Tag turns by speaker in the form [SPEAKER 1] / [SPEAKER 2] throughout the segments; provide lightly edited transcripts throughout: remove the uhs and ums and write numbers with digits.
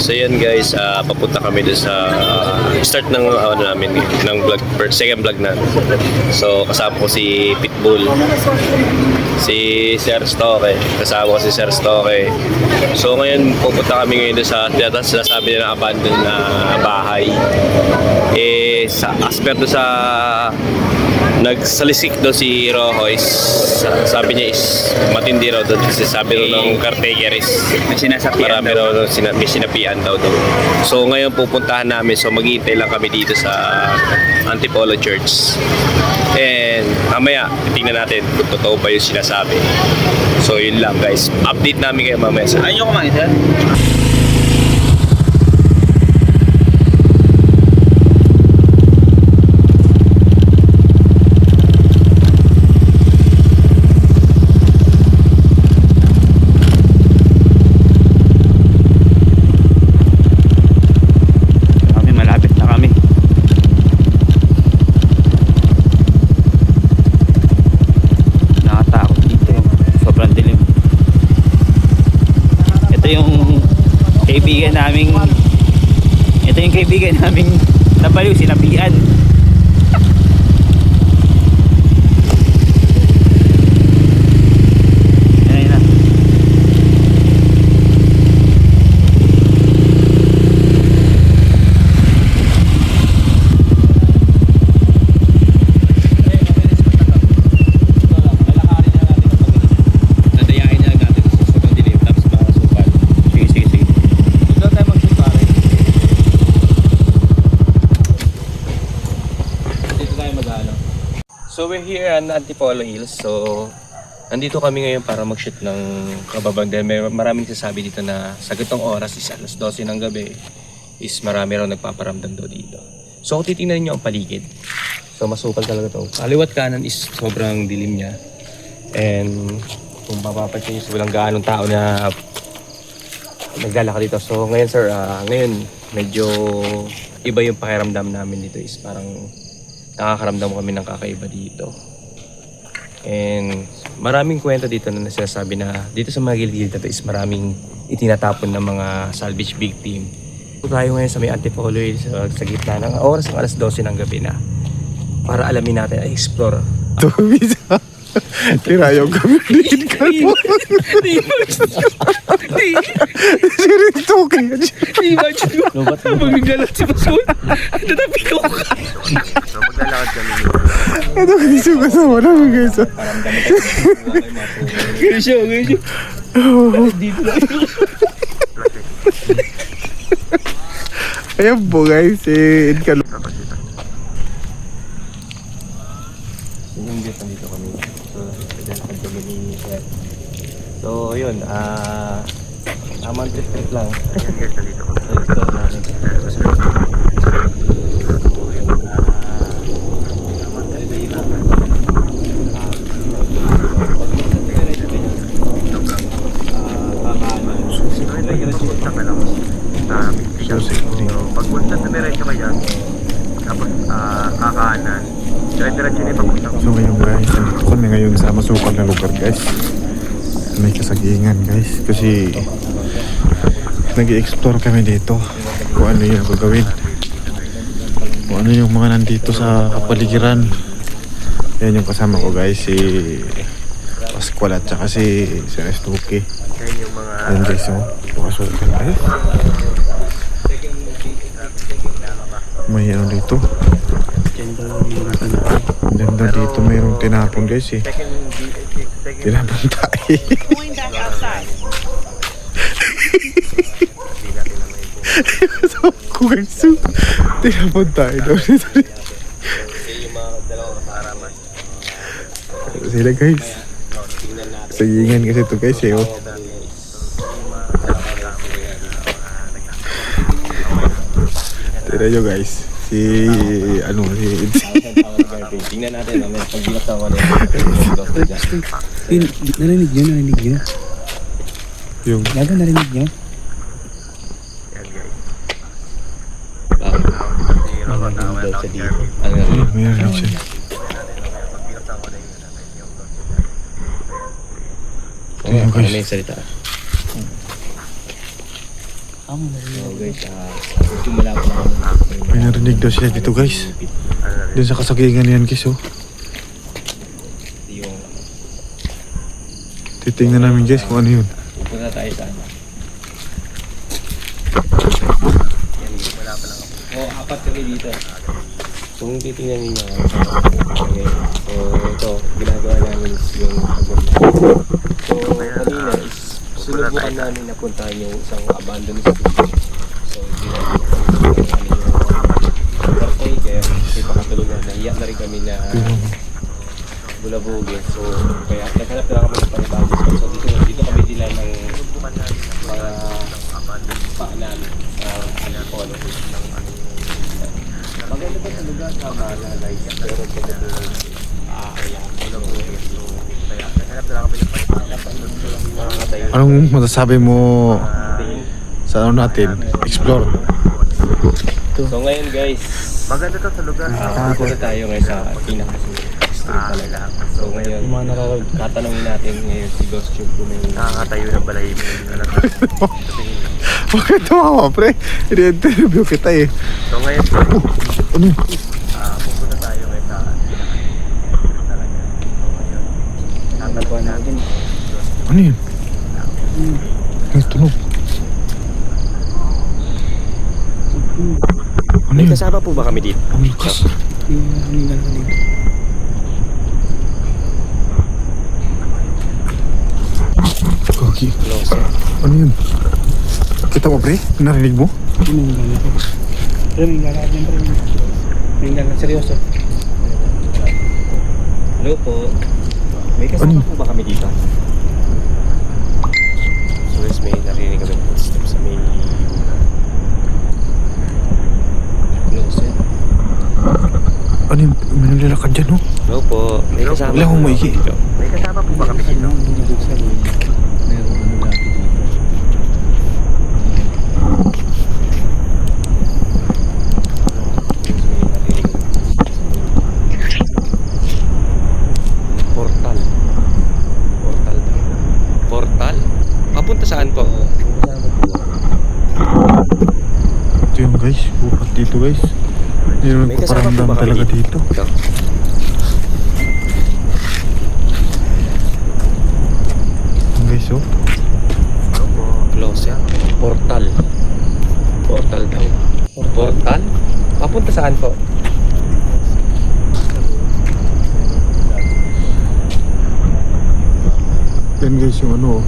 [SPEAKER 1] So yan guys, papunta kami doon sa start ng namin ng vlog, second vlog namin. So kasama ko si Pitbull, si Sir Stoke, kasama ko si Sir Stoke. So ngayon pupunta kami ngayon doon sa sinasabi nila abandoned na bahay. Sa asper doon sa nagsalisik daw si Rojoy, sabi niya is matindi raw doon kasi sabi raw ng caretaker is
[SPEAKER 2] may sinasapian
[SPEAKER 1] marami raw may sinapian daw doon. So ngayon pupuntahan namin, so mag-iintay lang kami dito sa Antipolo Church and mamaya tingnan natin kung totoo ba yung sinasabi. So yun lang guys, update namin kayo mamaya.
[SPEAKER 2] Ayun yung kumain sir? Ito yung kaibigan naming nabaliw, sinapian. Ayun na.
[SPEAKER 1] So we're here on Antipolo Hills. So nandito kami ngayon para mag-shoot ng kababang dahil may maraming sasabi dito na sa ganitong oras is alas 12 ng gabi is marami raw nagpaparamdam daw dito. So kung titingnan niyo ang paligid, so masukal talaga to. Kaliwat kanan is sobrang dilim niya. And kung mapapansin niyo, so walang gaanong tao na naglalakad dito. So ngayon sir, ngayon medyo iba yung pakiramdam namin dito, is parang nakakaramdam kami ng kakaiba dito. And maraming kwento dito na sinasabi na dito sa mga gilid dito is maraming itinatapon ng mga salvage victim. So tayo ngayon sa may Antipolo Hills, sa gitna ng oras ng alas 12 ng gabi na, para alamin natin, ay explore.
[SPEAKER 3] Tumisa. Tirayaw kami din ka po. Sirito kayo.
[SPEAKER 2] Imagine mo, magbigalat si Pasul. Tatapi ko ka.
[SPEAKER 1] So maglalakad kami
[SPEAKER 3] Ano ka dito kasama namin guys?
[SPEAKER 2] Ganyan siya. Dito na.
[SPEAKER 3] Ayan po guys, Edkalo.
[SPEAKER 1] Yung dito nandito kami. So yun, tamang trip lang. So explore namin.
[SPEAKER 4] Pagpunta sa diretso ka yan, tapos kakanan, diretso na ipagpunta ko.
[SPEAKER 3] So ngayon guys, nandito kami ngayon sa masukal na lugar guys. May kasagingan guys, kasi nag-i-explore kami dito kung ano yung gagawin, kung ano yung mga nandito sa kapaligiran. Yan yung kasama ko guys, si Pascual at saka si Estuki. Yan guys, pakasukal guys. May ano dito, ganda dito, mayroong tinapon guys eh. Tinapon tayo.
[SPEAKER 5] Going back outside.
[SPEAKER 3] So, kung guys, tinapon tayo daw dito. Sila guys, sagingan kasi ito guys eh. Tira nyo guys, si
[SPEAKER 1] Tingnan natin, pag binaksan ko na
[SPEAKER 2] Narinig nyo?
[SPEAKER 3] yung
[SPEAKER 2] Gago, narinig nyo?
[SPEAKER 1] daw siya dito. Ano
[SPEAKER 3] mayroon siya.
[SPEAKER 1] Ano yung salita? So guys, simula ko lang.
[SPEAKER 3] May narinig daw siya dito guys. Doon sa kasagingan yan guys oh.
[SPEAKER 1] Yung
[SPEAKER 3] Titingnan namin guys kung ano yun.
[SPEAKER 1] pupunta tayo sa ano. Yan, wala pa lang ako. Apat kami dito. Kung titingnan ninyo, okay. So ito, ginagawa namin is yung pagmamahal. So kanina is sinubukan namin na puntahan yung isang abandoned school. So hindi namin okay, kaya kasi pakatulog na nahiya na rin kami na bulabugin. So kaya naghanap na lang kami ng panibagong spot. So dito kami dila ng mga paanan ng polo. Maganda pa sa lugar sa malalay pero kung kaya bulabugin. So kaya naghanap na lang kami ng panibagong.
[SPEAKER 3] Anong masasabi mo sa ano natin? Explore.
[SPEAKER 1] So ngayon guys,
[SPEAKER 4] Maganda to sa lugar.
[SPEAKER 1] pupunta tayo ngayon sa pinaka-street talaga. So ngayon, tatanungin natin ngayon si Ghost Tube kung may
[SPEAKER 4] Nakakatayo ng balay mo.
[SPEAKER 3] Bakit tumawa pre? I-interview kita eh.
[SPEAKER 4] So ngayon,
[SPEAKER 3] Ano?
[SPEAKER 4] pupunta tayo ngayon sa talaga. So ngayon, tatanungin natin.
[SPEAKER 3] Ano yun? May tunog. Ano
[SPEAKER 1] May
[SPEAKER 3] yun?
[SPEAKER 1] kasama po ba kami dito?
[SPEAKER 3] Ang lakas. Gagi.
[SPEAKER 1] Closer.
[SPEAKER 3] Ano yun? Kita mo pre? Narinig mo?
[SPEAKER 2] Seryoso.
[SPEAKER 1] Hello po. May kasama po ba kami dito? So guys, may narinig kami footsteps sa may closer.
[SPEAKER 3] Ano yun? May naglalakad dyan oh.
[SPEAKER 1] Hello po. May kasama
[SPEAKER 3] Wala akong
[SPEAKER 1] po ba
[SPEAKER 3] maigi.
[SPEAKER 1] kami dito?
[SPEAKER 4] May kasama po ba kami dito?
[SPEAKER 1] Portal. Portal daw. Portal? Papunta saan po?
[SPEAKER 3] Ito yung guys. Bukat dito guys. Hindi naman
[SPEAKER 1] May kasama po
[SPEAKER 3] paparamdam
[SPEAKER 1] ba kami
[SPEAKER 3] talaga
[SPEAKER 1] dito?
[SPEAKER 3] dito. Ang guys oh.
[SPEAKER 1] Closet. Portal. Portal daw. Portal? Papunta saan po?
[SPEAKER 3] Yan guys yung ano oh.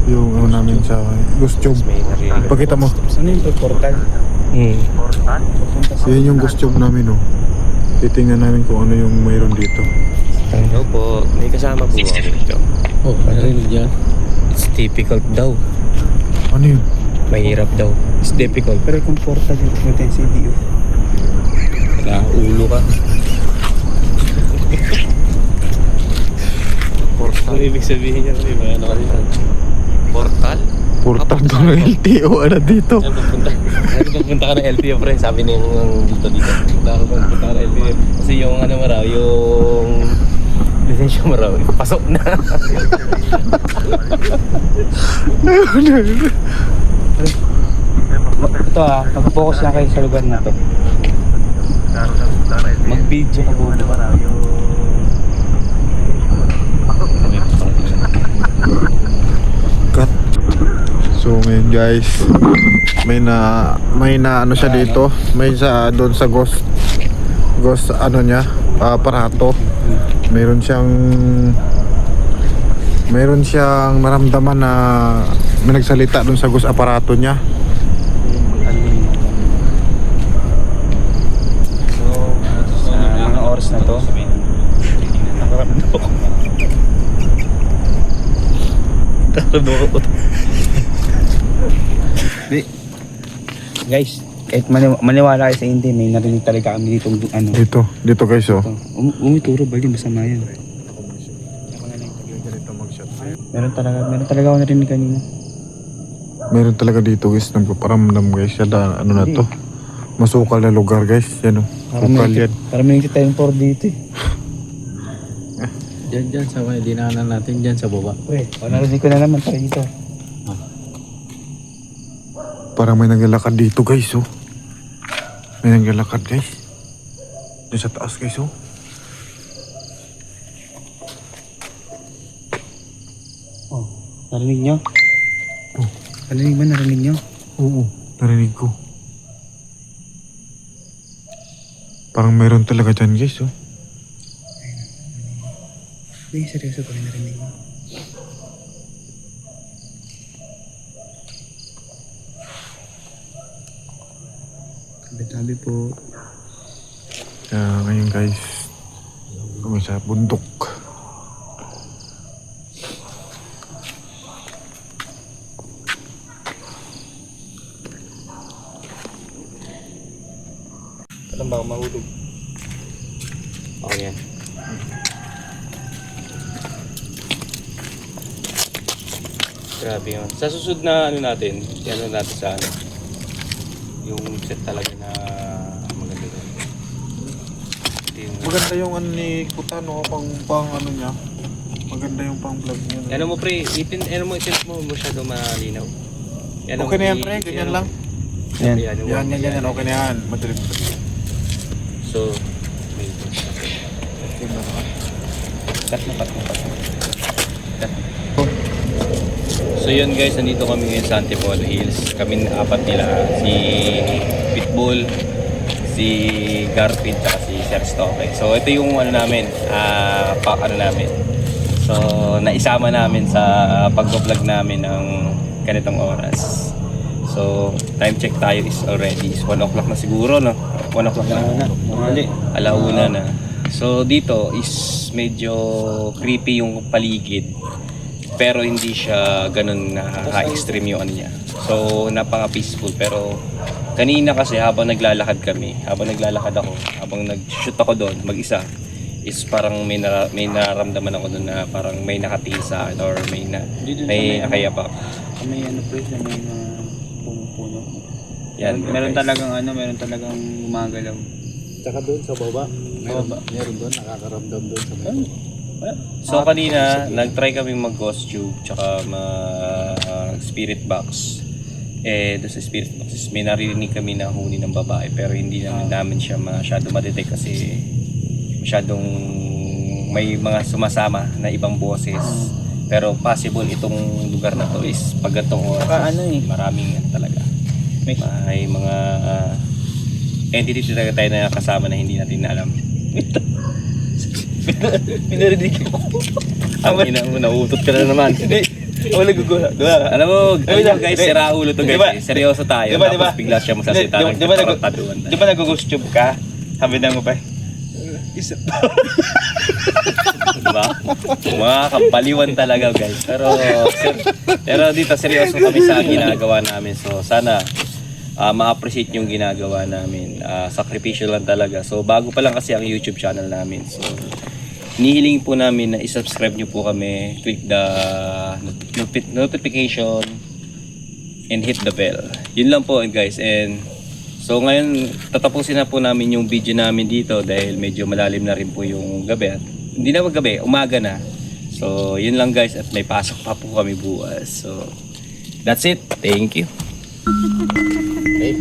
[SPEAKER 3] Yung ano namin sa Ghost Tube.
[SPEAKER 1] May narinig.
[SPEAKER 3] Pakita mo.
[SPEAKER 2] Ano yung portal?
[SPEAKER 4] Portal?
[SPEAKER 3] Yan yung Ghost Tube namin oh. Titingnan namin kung ano yung mayroon dito.
[SPEAKER 1] Hello po. May kasama po ba kami dito?
[SPEAKER 2] Oh, narinig dyan.
[SPEAKER 1] It's difficult daw.
[SPEAKER 3] Ano yun?
[SPEAKER 1] Mahirap daw. It's difficult.
[SPEAKER 2] Pero kung portal yung pumunta yung CDU.
[SPEAKER 1] Ulo ka. Portal. Ano ibig sabihin niya? Ano ka rin? Portal?
[SPEAKER 3] Portal doon ng LTO ano dito.
[SPEAKER 1] Ano pupunta ka ng LTO pre? Sabi na yung dito. Punta ka ng LTO. Kasi yung ano mo raw, yung lisensya mo raw, pasok na.
[SPEAKER 2] Ito nakapokus lang kayo sa lugar na to. Mag-video ka po.
[SPEAKER 3] Cut. So ngayon guys, may na ano siya dito, may sa doon sa ghost ano niya, aparato. Meron siyang naramdaman na may nagsalita doon sa ghost aparato niya.
[SPEAKER 2] Sa mga oras na to, guys, kahit maniwala kayo sa hindi, may narinig talaga kami dito ano.
[SPEAKER 3] Dito guys oh.
[SPEAKER 2] Umituro ba yun? Masama yan. Meron talaga ako narinig kanina.
[SPEAKER 3] Meron talaga dito guys, nagpaparamdam guys siya na ano na to. Masukal na lugar guys, yan oh. Sukal yan.
[SPEAKER 2] Parang may nagtitayong tour dito eh.
[SPEAKER 5] Diyan sa may dinaanan natin, diyan sa baba.
[SPEAKER 2] Narinig ko na naman tayo dito.
[SPEAKER 3] parang may naglalakad dito guys, oh. May naglalakad guys. Diyan sa taas guys, oh.
[SPEAKER 2] Oh, narinig nyo?
[SPEAKER 3] Oh.
[SPEAKER 2] Narinig nyo?
[SPEAKER 3] Oo, narinig ko. Parang meron talaga dyan guys, oh.
[SPEAKER 2] Hindi, seryoso ko narinig mo. Tabi-tabi po.
[SPEAKER 3] Kaya ngayon guys, kami sa bundok.
[SPEAKER 1] Alam ba mahulog? Oh, yan. Grabe yun. Sa susunod na ano natin, yan natin sa ano, yung set talaga na maganda yun.
[SPEAKER 3] Maganda yung ano ni Kutano, pang ano niya. Maganda yung pang vlog niya.
[SPEAKER 1] Ano mo pre, itin mo masyado malinaw.
[SPEAKER 3] Okay na yan pre, ganyan lang.
[SPEAKER 1] Yan.
[SPEAKER 3] Yan, okay na yan. Madaling.
[SPEAKER 1] So, cut mo. So yun guys, nandito kami ngayon sa Antipolo Hills. Kami na apat nila, si Pitbull, si Garfield, at si Sir Stoke. So ito yung ano namin, So naisama namin sa pag-vlog namin ng ganitong oras. So time check tayo is already 1 o'clock na siguro, no? 1 o'clock na. Alauna na. So dito is medyo creepy yung paligid. Pero hindi siya ganun na extreme yung ano niya. So napaka-peaceful. Pero kanina kasi habang naglalakad ako, habang nag-shoot ako doon mag-isa, is parang may nararamdaman ako doon na parang may nakatingin sa akin or may nakayapak.
[SPEAKER 2] May ano pre, may puno.
[SPEAKER 1] Yan.
[SPEAKER 2] Meron talagang gumagalaw.
[SPEAKER 5] Tsaka doon sa baba. Meron doon, nakakaramdam doon sa baba.
[SPEAKER 1] So kanina, nag-try kaming mag-ghost tube tsaka mag-spirit box. Doon sa spirit box, may narinig kami na huni ng babae pero hindi namin siya masyado ma-detect kasi masyadong may mga sumasama na ibang boses. Pero possible itong lugar na to is pag ganitong oras, maraming talaga. May mga entity talaga tayo na kasama na hindi natin alam. Pinarinig ko. Ang ina mo, nauutot ka na naman. Wala gugulat. Alam mo guys, sira ulo to guys. Seryoso tayo. Tapos bigla siya masasalita ng taduan.
[SPEAKER 2] Di ba nag-ghost tube ka? Sabi na mo pa.
[SPEAKER 1] Diba? Mga kabaliwan talaga guys. Pero dito seryoso kami sa ginagawa namin. So sana ma-appreciate yung ginagawa namin. Sakripisyo lang talaga. So bago pa lang kasi ang YouTube channel namin. So nihiling po namin na i-subscribe nyo po kami, click the notification and hit the bell. Yun lang po guys. And so ngayon tatapusin na po namin yung video namin dito dahil medyo malalim na rin po yung gabi. Hindi na gabi, umaga na. So yun lang guys at may pasok pa po kami bukas. So that's it. Thank you.
[SPEAKER 5] Okay.